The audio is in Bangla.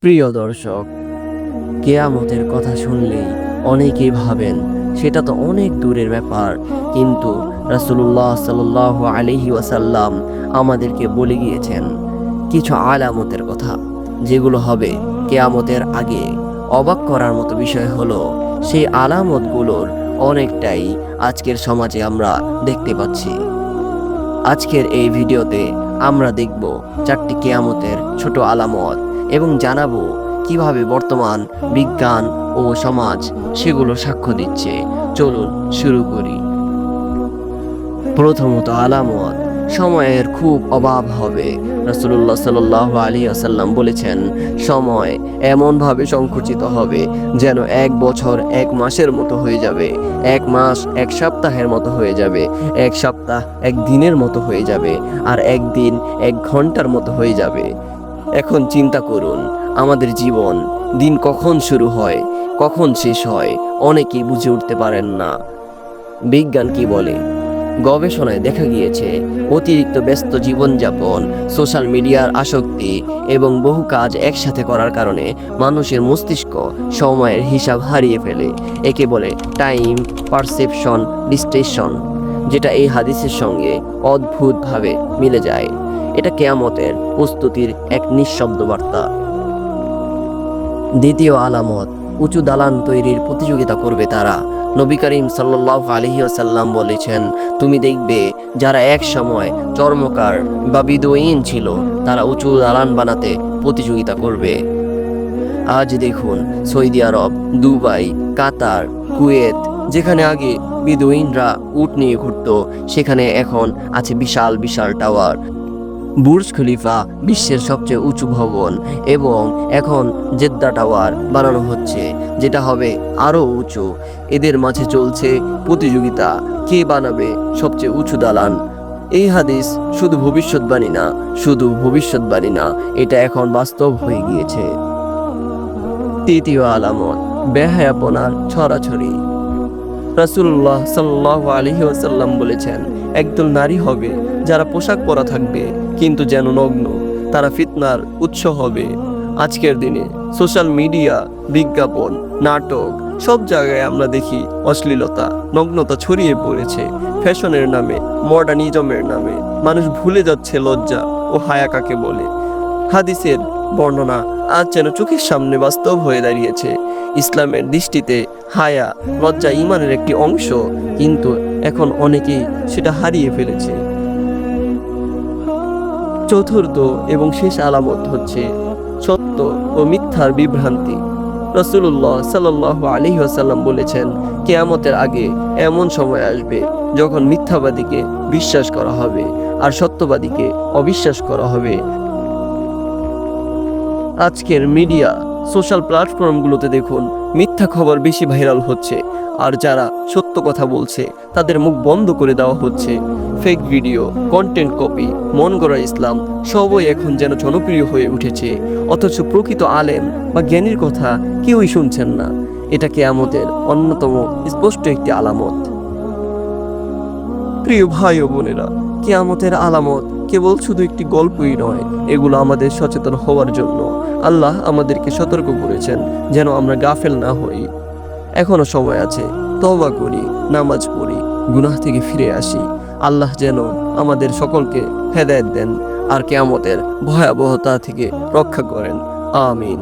প্রিয় দর্শক, কেয়ামতের কথা শুনলেই অনেকেই ভাবেন সেটা তো অনেক দূরের ব্যাপার, কিন্তু রাসূলুল্লাহ সাল্লাল্লাহু আলাইহি ওয়াসাল্লাম আমাদেরকে বলে গিয়েছেন কিছু আলামতের কথা, যেগুলো হবে কেয়ামতের আগে। অবাক করার মতো বিষয় হলো সেই আলামতগুলোর অনেকটাই আজকের সমাজে আমরা দেখতে পাচ্ছি। আজকের এই ভিডিওতে আমরা দেখব 4টি কেয়ামতের ছোট আলামত এবং জানাবো কিভাবে বর্তমান বিজ্ঞান ও সমাজ সেগুলো সাক্ষ্য দিচ্ছে। চলুন শুরু করি। প্রথমত আলামত, সময়ের খুব অভাব হবে। রাসূলুল্লাহ সাল্লাল্লাহু আলাইহি ওয়াসাল্লাম বলেছেন, সময় এমনভাবে সংকুচিত হবে যেন 1 বছর 1 মাসের মতো হয়ে যাবে, 1 মাস 1 সপ্তাহের মতো হয়ে যাবে, 1 সপ্তাহ 1 দিনের মতো হয়ে যাবে, আর 1 দিন 1 ঘন্টার মতো হয়ে যাবে। এখন চিন্তা করুন, আমাদের জীবন দিন কখন শুরু হয় কখন শেষ হয় অনেকেই বুঝে উঠতে পারেন না। বিজ্ঞান কি বলে? গবেষণায় দেখা গিয়েছে অতিরিক্ত ব্যস্ত জীবনযাপন, সোশ্যাল মিডিয়ার আসক্তি এবং বহু কাজ একসাথে করার কারণে মানুষের মস্তিষ্ক সময়ের হিসাব হারিয়ে ফেলে। একে বলে টাইম পারসেপশন ডিস্টর্শন, যেটা এই হাদিসের সঙ্গে অদ্ভুতভাবে মিলে যায়। এটা কিয়ামতের প্রস্তুতির এক নিঃশব্দ বার্তা। দ্বিতীয় আলামত, উঁচু দালান তৈরির প্রতিযোগিতা করবে তারা। নবী করিম সাল্লাল্লাহু আলাইহি ওয়াসাল্লাম বলেছেন, তুমি দেখবে যারা এক সময় চর্মকার বা বিদুইন ছিল তারা উঁচু দালান বানাতে প্রতিযোগিতা করবে। আজ দেখুন সৌদি আরব, দুবাই, কাতার, কুয়েত, যেখানে আগে বিদুইনরা উট নিয়ে ঘুরত, সেখানে এখন আছে বিশাল বিশাল টাওয়ার। বুর্জ খলিফা বিশ্বের সবচেয়ে উঁচু ভবন, এবং এখন জেদ্দা টাওয়ার বানানো হচ্ছে, যেটা হবে আরও উঁচু। এদের মাঝে চলছে প্রতিযোগিতা, কে বানাবে সবচেয়ে উঁচু দালান। এই হাদিস শুধু ভবিষ্যৎবাণী না, এটা এখন বাস্তব হয়ে গিয়েছে। তৃতীয় আলামত, বেহায়াপনার ছড়াছড়ি। রাসূলুল্লাহ সাল্লাল্লাহু আলাইহি ওয়াসাল্লাম বলেছেন, একদল নারী হবে যারা পোশাক পরা থাকবে কিন্তু যেন নগ্ন, তারা ফিতনার উৎস হবে। আজকের দিনে সোশ্যাল মিডিয়া, বিজ্ঞাপন, নাটক, সব জায়গায় আমরা দেখি অশ্লীলতা, নগ্নতা ছড়িয়ে পড়েছে। ফ্যাশনের নামে, মডার্নিজমের নামে মানুষ ভুলে যাচ্ছে লজ্জা ও হায়া কাকে বলে। হাদিসের বর্ণনা আজ যেন চোখের সামনে বাস্তব হয়ে দাঁড়িয়েছে। ইসলামের দৃষ্টিতে হায়া, লজ্জা ঈমানের একটি অংশ, কিন্তু এখন অনেকেই সেটা হারিয়ে ফেলেছে। চতুর্থ এবং শেষ আলামত হচ্ছে সত্য ও মিথ্যার বিভ্রান্তি। রাসূলুল্লাহ সাল্লাল্লাহু আলাইহি ওয়াসাল্লাম বলেছেন, কিয়ামতের আগে এমন সময় আসবে যখন মিথ্যাবাদীকে বিশ্বাস করা হবে আর সত্যবাদীকে অবিশ্বাস করা হবে। আজকের মিডিয়া, সোশ্যাল প্ল্যাটফর্মগুলোতে দেখুন মিথ্যা খবর বেশি ভাইরাল হচ্ছে, আর যারা সত্য কথা বলছে তাদের মুখ বন্ধ করে দেওয়া হচ্ছে। ফেক ভিডিও, কন্টেন্ট কপি, মন গড়া ইসলাম সবই এখন যেন জনপ্রিয় হয়ে উঠেছে, অথচ প্রকৃত আলেম বা জ্ঞানীর কথা কেউই শুনছেন না। এটা কিয়ামতের অন্যতম স্পষ্ট একটি আলামত। প্রিয় ভাই ও বোনেরা, কিয়ামতের আলামত কেবল শুধু একটি গল্পই নয়, এগুলো আমাদের সচেতন হওয়ার জন্য। আল্লাহ আমাদেরকে সতর্ক করেছেন যেন আমরা গাফেল না হই। এখনো সময় আছে, তওবা করি, নামাজ পড়ি, গুনাহ থেকে ফিরে আসি। আল্লাহ যেন আমাদের সকলকে হেদায়েত দেন আর কিয়ামতের ভয়াবহতা থেকে রক্ষা করেন। আমিন।